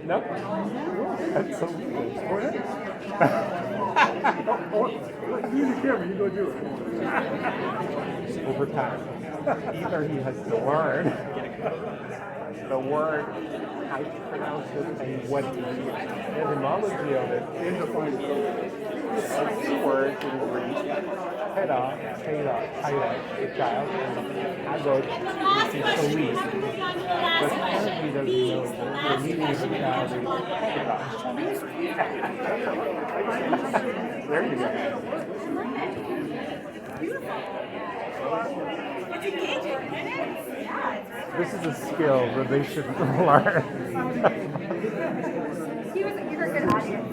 Nope. That's so weird. Use the camera, you go do it. Over time. Either he has to learn the word, how to pronounce it, and what the etymology of it is. The word in Greek, peda, the child, and agog is police. But apparently doesn't know that the meaning of the child is peda. There you go. This is a skill that they should learn. You're a good audience.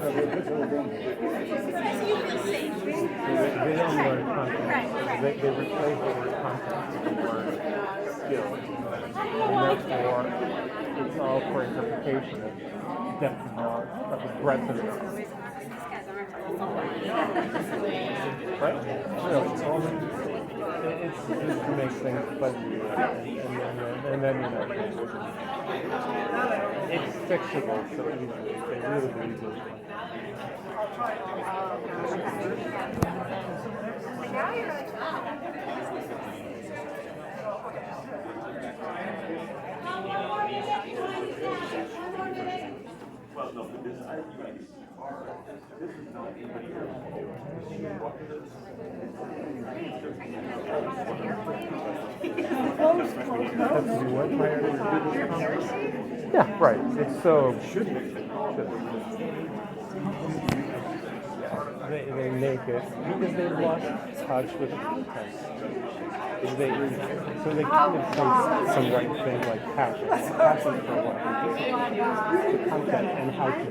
They don't learn content. They replace the word content with the word skill. And therefore, it's all for interpretation of depth of knowledge, of the breadth of knowledge. Right? Really, it's just to make things fuzzy, and then you know, it's fixable so easily. They really believe it. Well, no, but this, this is not anybody else. Yeah, right. It's so Should be. They make it because they've lost touch with the content. So they kind of say some right things like passion. Passion for what? The content and how to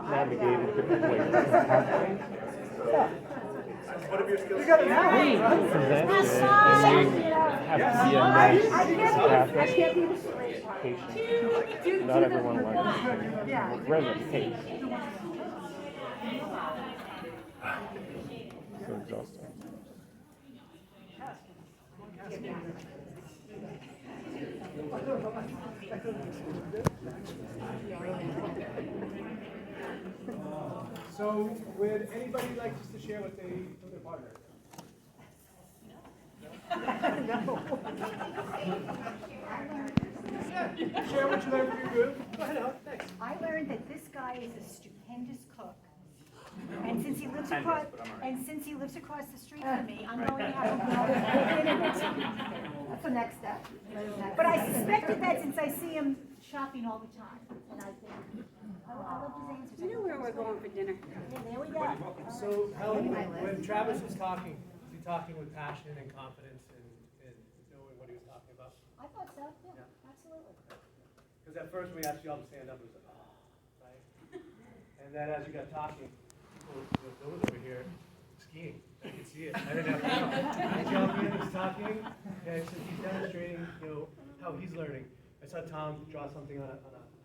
navigate in different ways. What are your skills? You present it and you have to be a nice empathic, patient. Not everyone likes it. Rather pace. So exhausting. So, would anybody like just to share what their partner is? No. Share what you learned from your group. Go ahead, Al. Thanks. I learned that this guy is a stupendous cook. And since he lives across the street from me, I'm going to have him go dinner next week. That's the next step. But I suspected that since I see him shopping all the time. And I think, I love his answers. You know where we're going for dinner. Yeah, there we go. So, Helen, when Travis was talking, was he talking with passion and confidence and knowing what he was talking about? I thought so, yeah, absolutely. Because at first when we asked you all to stand up, it was like, oh, right? And then as you got talking, Bill was over here skiing. I could see it. I didn't have to know. Jumping, he's talking, and so he's demonstrating, how he's learning. I saw Tom draw something on a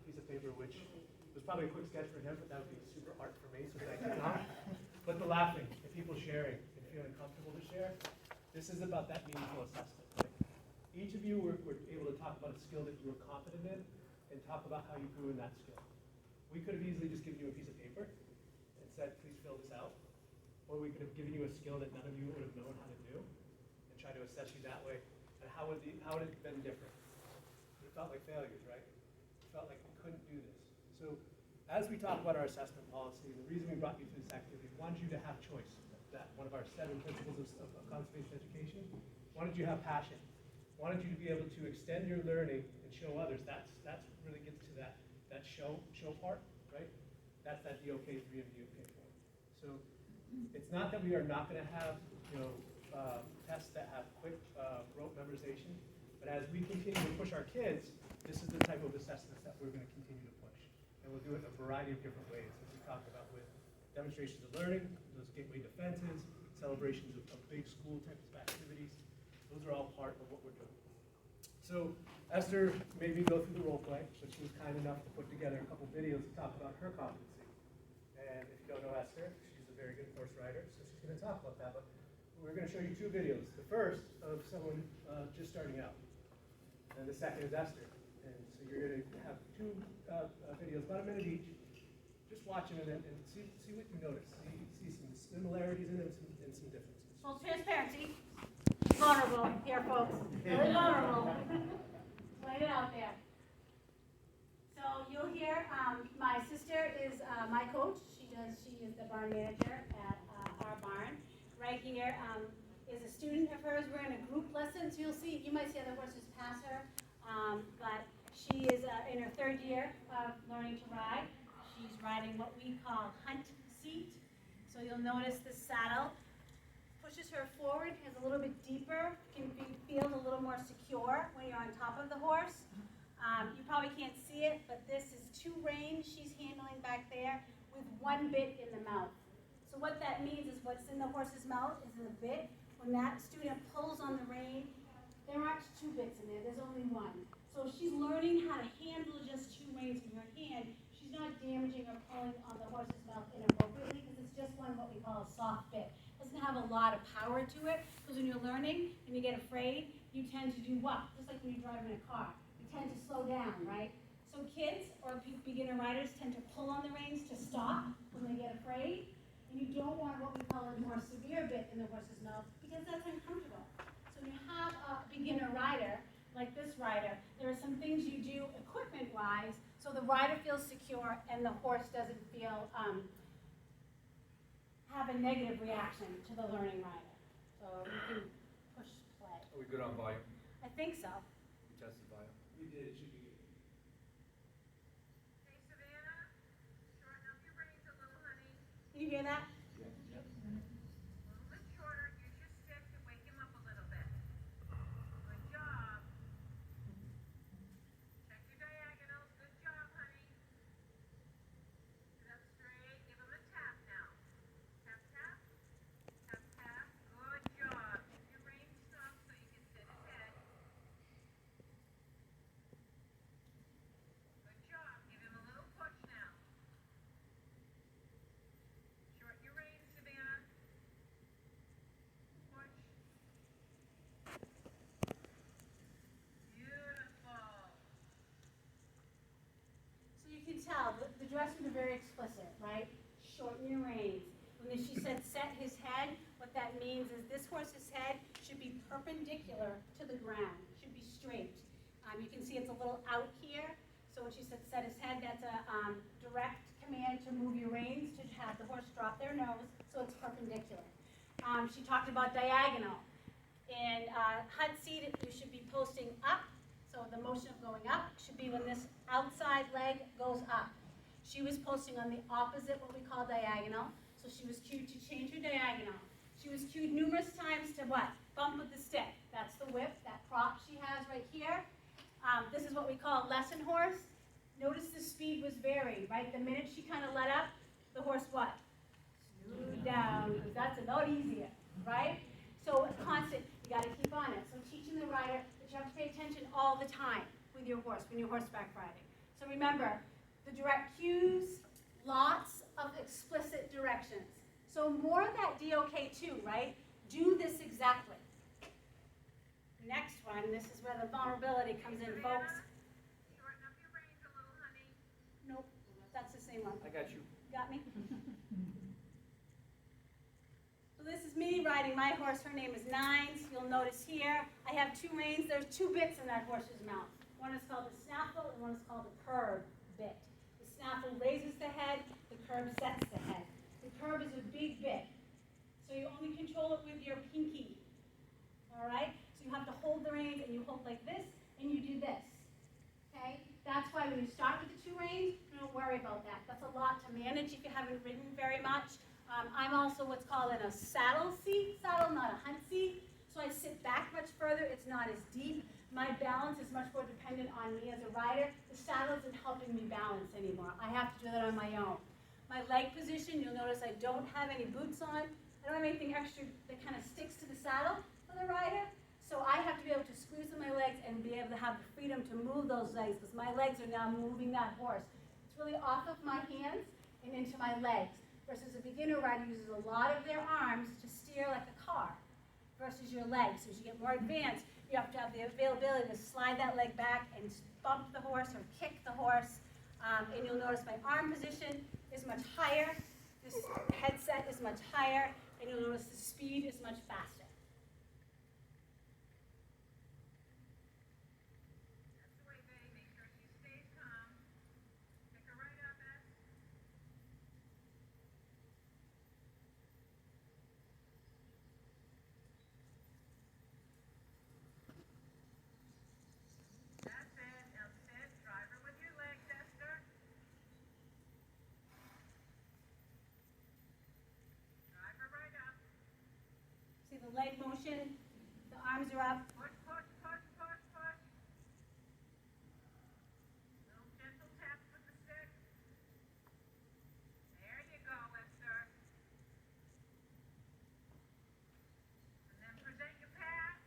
piece of paper, which was probably a quick sketch for him, but that would be super art for me, so thank you, Tom. But the laughing, and people sharing, and feeling comfortable to share, this is about that meaningful assessment. Like, each of you were able to talk about a skill that you were confident in, and talk about how you grew in that skill. We could have easily just given you a piece of paper and said, please fill this out. Or we could have given you a skill that none of you would have known how to do and try to assess you that way. And how would it have been different? It felt like failures, right? It felt like we couldn't do this. So as we talk about our assessment policy, the reason we brought you to this activity, we wanted you to have choice. That one of our 7 principles of conservation education. Wanted you to have passion. Wanted you to be able to extend your learning and show others. That's really gets to that show part, right? That's that DOK 3 and DOK 4. So it's not that we are not going to have tests that have quick rote memorization, but as we continue to push our kids, this is the type of assessments that we're going to continue to push. And we'll do it in a variety of different ways, as we talked about with demonstrations of learning, those gateway defenses, celebrations of big school types of activities. Those are all part of what we're doing. So Esther made me go through the role play, but she was kind enough to put together a couple videos to talk about her competency. And if you don't know Esther, she's a very good horse rider, so she's going to talk about that. But we're going to show you two videos. The first of someone just starting out, and the second is Esther. And so you're going to have two videos, about a minute each. Just watching it and see what you notice. See some similarities in it and some differences. Full transparency. Vulnerable here, folks. Really vulnerable. Lay it out there. So you'll hear my sister is my coach. She is the barn manager at our barn. Right here is a student of hers. We're in a group lesson, so you might see other horses pass her, but she is in her third year of learning to ride. She's riding what we call hunt seat. So you'll notice the saddle pushes her forward, is a little bit deeper, can feel a little more secure when you're on top of the horse. You probably can't see it, but this is 2 reins she's handling back there with 1 bit in the mouth. So what that means is what's in the horse's mouth is in the bit. When that student pulls on the rein, there aren't 2 bits in there, there's only 1. So she's learning how to handle just 2 reins in her hand. She's not damaging or pulling on the horse's mouth inappropriately because it's just one what we call a soft bit. It doesn't have a lot of power to it, because when you're learning and you get afraid, you tend to do what? Just like when you drive in a car. You tend to slow down, right? So kids or beginner riders tend to pull on the reins to stop when they get afraid. And you don't want what we call a more severe bit in the horse's mouth because that's uncomfortable. So when you have a beginner rider, like this rider, there are some things you do equipment-wise so the rider feels secure and the horse doesn't feel have a negative reaction to the learning rider. So you can push play. Are we good on volume? I think so. We tested volume. You did, it should be good. Hey, Savannah, shorten up your reins a little, honey. Can you hear that? A little bit shorter. Use your stick to wake him up a little bit. Good job. Check your diagonals. Good job, honey. Sit up straight. Give him a tap now. Tap, tap. Tap, tap. Good job. Keep your reins snug so you can sit his head. Good job. Give him a little push now. Short your reins, Savannah. Push. Beautiful. So you can tell, the directions are very explicit, right? Shorten your reins. When she said set his head, what that means is this horse's head should be perpendicular to the ground, should be straight. You can see it's a little out here. So when she said set his head, that's a direct command to move your reins, to have the horse drop their nose, so it's perpendicular. She talked about diagonal. In hunt seat, you should be posting up. So the motion of going up should be when this outside leg goes up. She was posting on the opposite, what we call diagonal. So she was cued to change her diagonal. She was cued numerous times to what? Bump with the stick. That's the whip, that prop she has right here. This is what we call a lesson horse. Notice the speed was varied, right? The minute she kind of let up, the horse what? Slowed down, because that's a lot easier, right? So constant, you got to keep on it. So teaching the rider that you have to pay attention all the time with your horse when you're horseback riding. So remember, the direct cues, lots of explicit directions. So more of that DOK2, right? Do this exactly. Next one, this is where the vulnerability comes in, folks. Shorten up your reins a little, honey. Nope, that's the same one. I got you. Got me? So this is me riding my horse. Her name is Nines. You'll notice here, I have 2 reins. There's 2 bits in that horse's mouth. One is called the snaffle and one is called the curb bit. The snaffle raises the head, the curb sets the head. The curb is a big bit. So you only control it with your pinky. All right? So you have to hold the reins and you hold like this and you do this. Okay? That's why when you start with the 2 reins, don't worry about that. That's a lot to manage if you haven't ridden very much. I'm also what's called in a saddle seat, not a hunt seat. So I sit back much further. It's not as deep. My balance is much more dependent on me as a rider. The saddle isn't helping me balance anymore. I have to do that on my own. My leg position, you'll notice I don't have any boots on. I don't have anything extra that kind of sticks to the saddle for the rider. So I have to be able to squeeze in my legs and be able to have the freedom to move those legs because my legs are now moving that horse. It's really off of my hands and into my legs, versus a beginner rider uses a lot of their arms to steer like a car, versus your legs. So as you get more advanced, you have to have the availability to slide that leg back and bump the horse or kick the horse. And you'll notice my arm position is much higher, this headset is much higher, and you'll notice the speed is much faster. That's the way, babe. Make sure she stays calm. Pick her right up, Ed. That's it. Now sit. Drive her with your legs, Esther. Drive her right up. See the leg motion, the arms are up. Push, push, push, push, push. Little gentle taps with the stick. There you go, Esther. And then present your pass.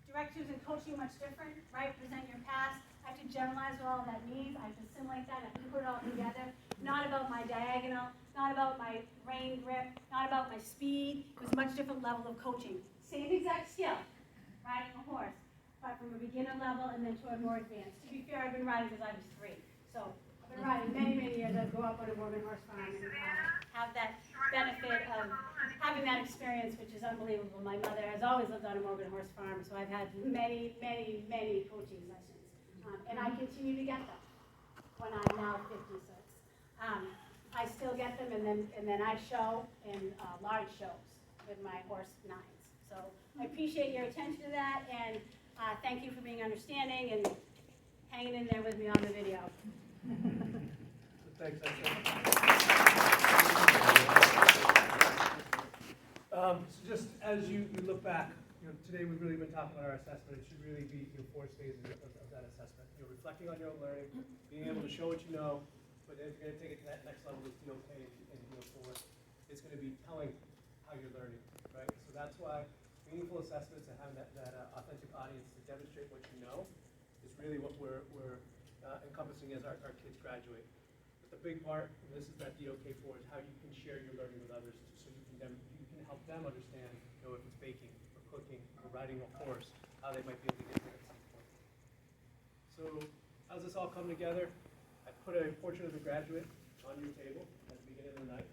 Directives and coaching much different, right? Present your past. I have to generalize what all that means. I have to assimilate that. I have to put it all together. Not about my diagonal, not about my rein grip, not about my speed. It was a much different level of coaching. Same exact skill, riding a horse, but from a beginner level and then to a more advanced. To be fair, I've been riding since I was 3. So I've been riding many, many years. I grew up on a Morgan horse farm and have that benefit of having that experience, which is unbelievable. My mother has always lived on a Morgan horse farm, so I've had many, many, many coaching sessions. And I continue to get them when I'm now 50, so it's, I still get them, and then I show in large shows with my horse nines. So I appreciate your attention to that, and thank you for being understanding and hanging in there with me on the video. Thanks, Esther. So just as you look back, today we've really been talking about our assessment. It should really be 4 phases of that assessment. Reflecting on your own learning, being able to show what you know, but then if you're going to take it to that next level, it's DOK and DO4. It's going to be telling how you're learning, right? So that's why meaningful assessments and having that authentic audience to demonstrate what you know is really what we're encompassing as our kids graduate. But the big part, and this is that DOK4, is how you can share your learning with others, so you can help them understand, if it's baking or cooking or riding a horse, how they might be able to get there at some point. So how's this all come together? I put a portrait of the graduate on your table at the beginning of the night,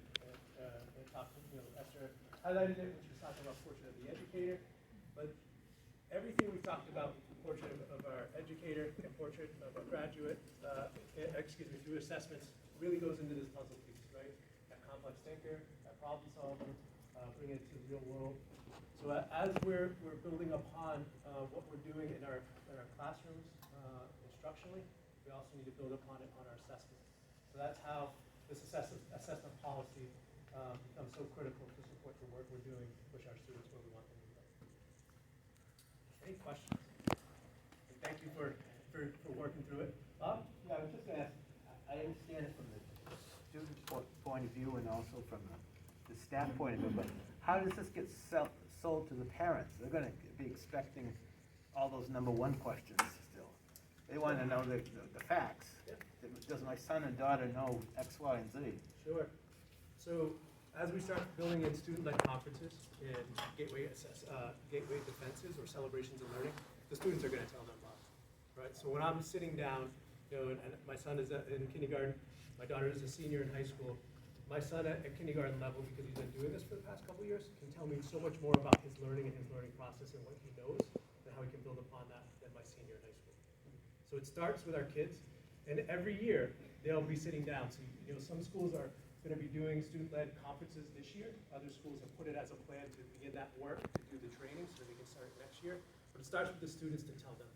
and talked, Esther highlighted it when she was talking about portrait of the educator. But everything we've talked about, portrait of our educator and portrait of our graduate, through assessments, really goes into this puzzle piece, right? That complex thinker, that problem solver, bringing it to the real world. So as we're building upon what we're doing in our classrooms instructionally, we also need to build upon it on our assessments. So that's how this assessment policy becomes so critical to support the work we're doing to push our students where we want them to go. Any questions? And thank you for working through it. Bob? Yeah, I was just going to ask, I understand it from the student's point of view and also from the staff point of view, but how does this get sold to the parents? They're going to be expecting all those number 1 questions still. They want to know the facts. Yep. Does my son and daughter know X, Y, and Z? Sure. So as we start building in student-led conferences and gateway defenses or celebrations of learning, the students are going to tell them about, right? So when I'm sitting down, and my son is in kindergarten, my daughter is a senior in high school. My son at kindergarten level, because he's been doing this for the past couple of years, can tell me so much more about his learning and his learning process and what he knows and how he can build upon that than my senior in high school. So it starts with our kids, and every year they'll be sitting down. So some schools are going to be doing student-led conferences this year. Other schools have put it as a plan to begin that work, to do the training so they can start next year. But it starts with the students to tell them,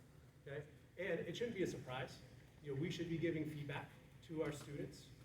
okay? And it shouldn't be a surprise. We should be giving feedback to our students that